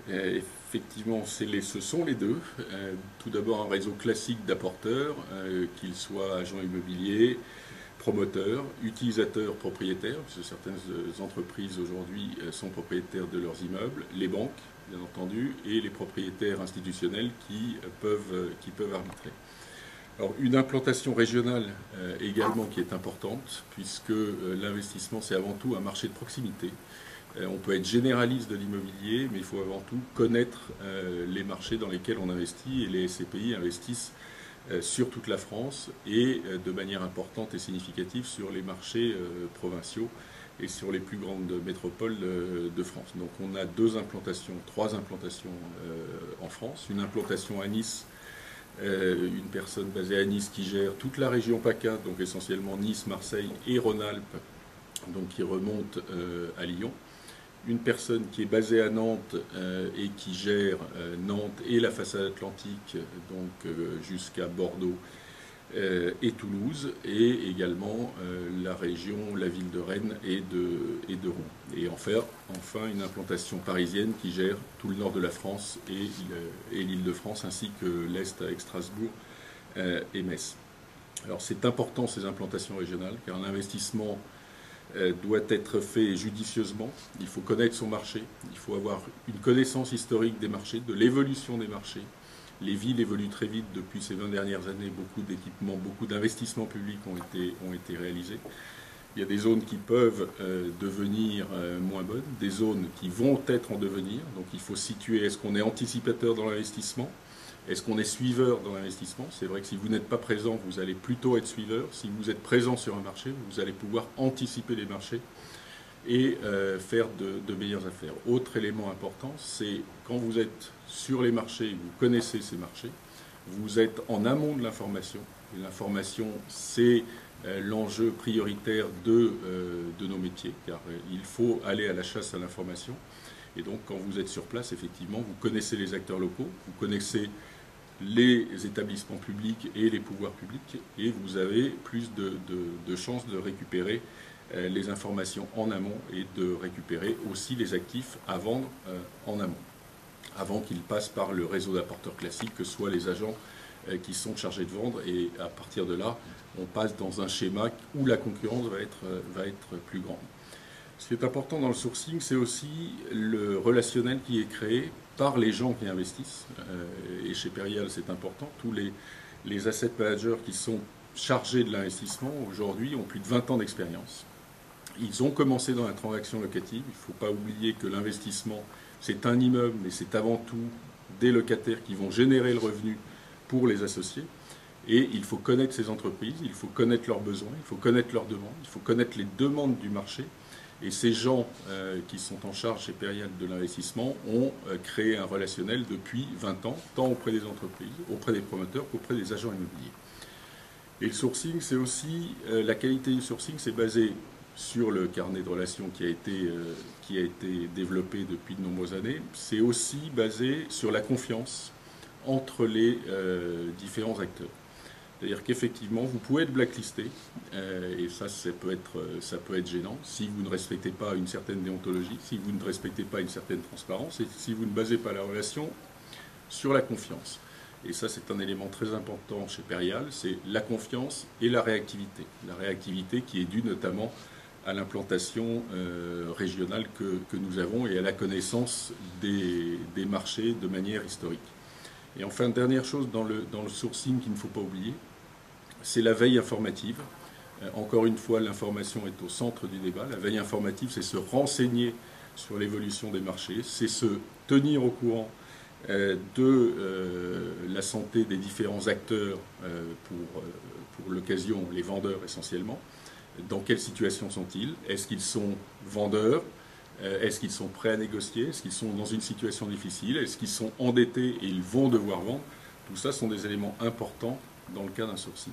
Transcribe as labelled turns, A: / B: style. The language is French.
A: Effectivement, ce sont les deux. Tout d'abord, un réseau classique d'apporteurs, qu'ils soient agents immobiliers, promoteurs, utilisateurs, propriétaires, parce que certaines entreprises aujourd'hui sont propriétaires de leurs immeubles, les banques, bien entendu, et les propriétaires institutionnels qui peuvent arbitrer. Alors, une implantation régionale également qui est importante, puisque l'investissement, c'est avant tout un marché de proximité. On peut être généraliste de l'immobilier, mais il faut avant tout connaître les marchés dans lesquels on investit, et les SCPI investissent sur toute la France et de manière importante et significative sur les marchés provinciaux et sur les plus grandes métropoles de France. Donc on a trois implantations en France, une implantation à Nice, une personne basée à Nice qui gère toute la région PACA, donc essentiellement Nice, Marseille et Rhône-Alpes, donc qui remonte à Lyon. Une personne qui est basée à Nantes et qui gère Nantes et la façade atlantique, donc jusqu'à Bordeaux et Toulouse, et également la région, la ville de Rennes et de Rouen. Et enfin une implantation parisienne qui gère tout le nord de la France et l'Île-de-France, ainsi que l'Est avec Strasbourg et Metz. Alors c'est important ces implantations régionales, car l'investissement doit être fait judicieusement. Il faut connaître son marché, il faut avoir une connaissance historique des marchés, de l'évolution des marchés. Les villes évoluent très vite depuis ces 20 dernières années, beaucoup d'équipements, beaucoup d'investissements publics ont été réalisés. Il y a des zones qui peuvent devenir moins bonnes, des zones qui vont être en devenir, donc il faut situer, est-ce qu'on est anticipateur dans l'investissement ? Est-ce qu'on est suiveur dans l'investissement? C'est vrai que si vous n'êtes pas présent, vous allez plutôt être suiveur. Si vous êtes présent sur un marché, vous allez pouvoir anticiper les marchés et faire de meilleures affaires. Autre élément important, c'est quand vous êtes sur les marchés, vous connaissez ces marchés, vous êtes en amont de l'information. Et l'information, c'est l'enjeu prioritaire de nos métiers, car il faut aller à la chasse à l'information. Et donc, quand vous êtes sur place, effectivement, vous connaissez les acteurs locaux, vous connaissez les établissements publics et les pouvoirs publics, et vous avez plus de chances de récupérer les informations en amont et de récupérer aussi les actifs à vendre en amont, avant qu'ils passent par le réseau d'apporteurs classiques, que ce soit les agents qui sont chargés de vendre, et à partir de là, on passe dans un schéma où la concurrence va être plus grande. Ce qui est important dans le sourcing, c'est aussi le relationnel qui est créé par les gens qui investissent. Et chez Perial, c'est important. Tous les asset managers qui sont chargés de l'investissement aujourd'hui ont plus de 20 ans d'expérience. Ils ont commencé dans la transaction locative. Il ne faut pas oublier que l'investissement, c'est un immeuble, mais c'est avant tout des locataires qui vont générer le revenu pour les associés. Et il faut connaître ces entreprises, il faut connaître leurs besoins, il faut connaître leurs demandes, il faut connaître les demandes du marché. Et ces gens qui sont en charge chez Perial de l'investissement ont créé un relationnel depuis 20 ans, tant auprès des entreprises, auprès des promoteurs qu'auprès des agents immobiliers. Et le sourcing, c'est aussi, la qualité du sourcing, c'est basé sur le carnet de relations qui a été développé depuis de nombreuses années. C'est aussi basé sur la confiance entre les différents acteurs. C'est-à-dire qu'effectivement, vous pouvez être blacklisté, et ça peut être gênant, si vous ne respectez pas une certaine déontologie, si vous ne respectez pas une certaine transparence, et si vous ne basez pas la relation sur la confiance. Et ça, c'est un élément très important chez Perial, c'est la confiance et la réactivité. La réactivité qui est due notamment à l'implantation régionale que nous avons et à la connaissance des marchés de manière historique. Et enfin, dernière chose dans le sourcing qu'il ne faut pas oublier, c'est la veille informative. Encore une fois, l'information est au centre du débat. La veille informative, c'est se renseigner sur l'évolution des marchés, c'est se tenir au courant de la santé des différents acteurs, pour l'occasion, les vendeurs essentiellement. Dans quelle situation sont-ils? Est-ce qu'ils sont vendeurs? Est-ce qu'ils sont prêts à négocier? Est-ce qu'ils sont dans une situation difficile? Est-ce qu'ils sont endettés et ils vont devoir vendre? Tout ça sont des éléments importants dans le cas d'un sourcing.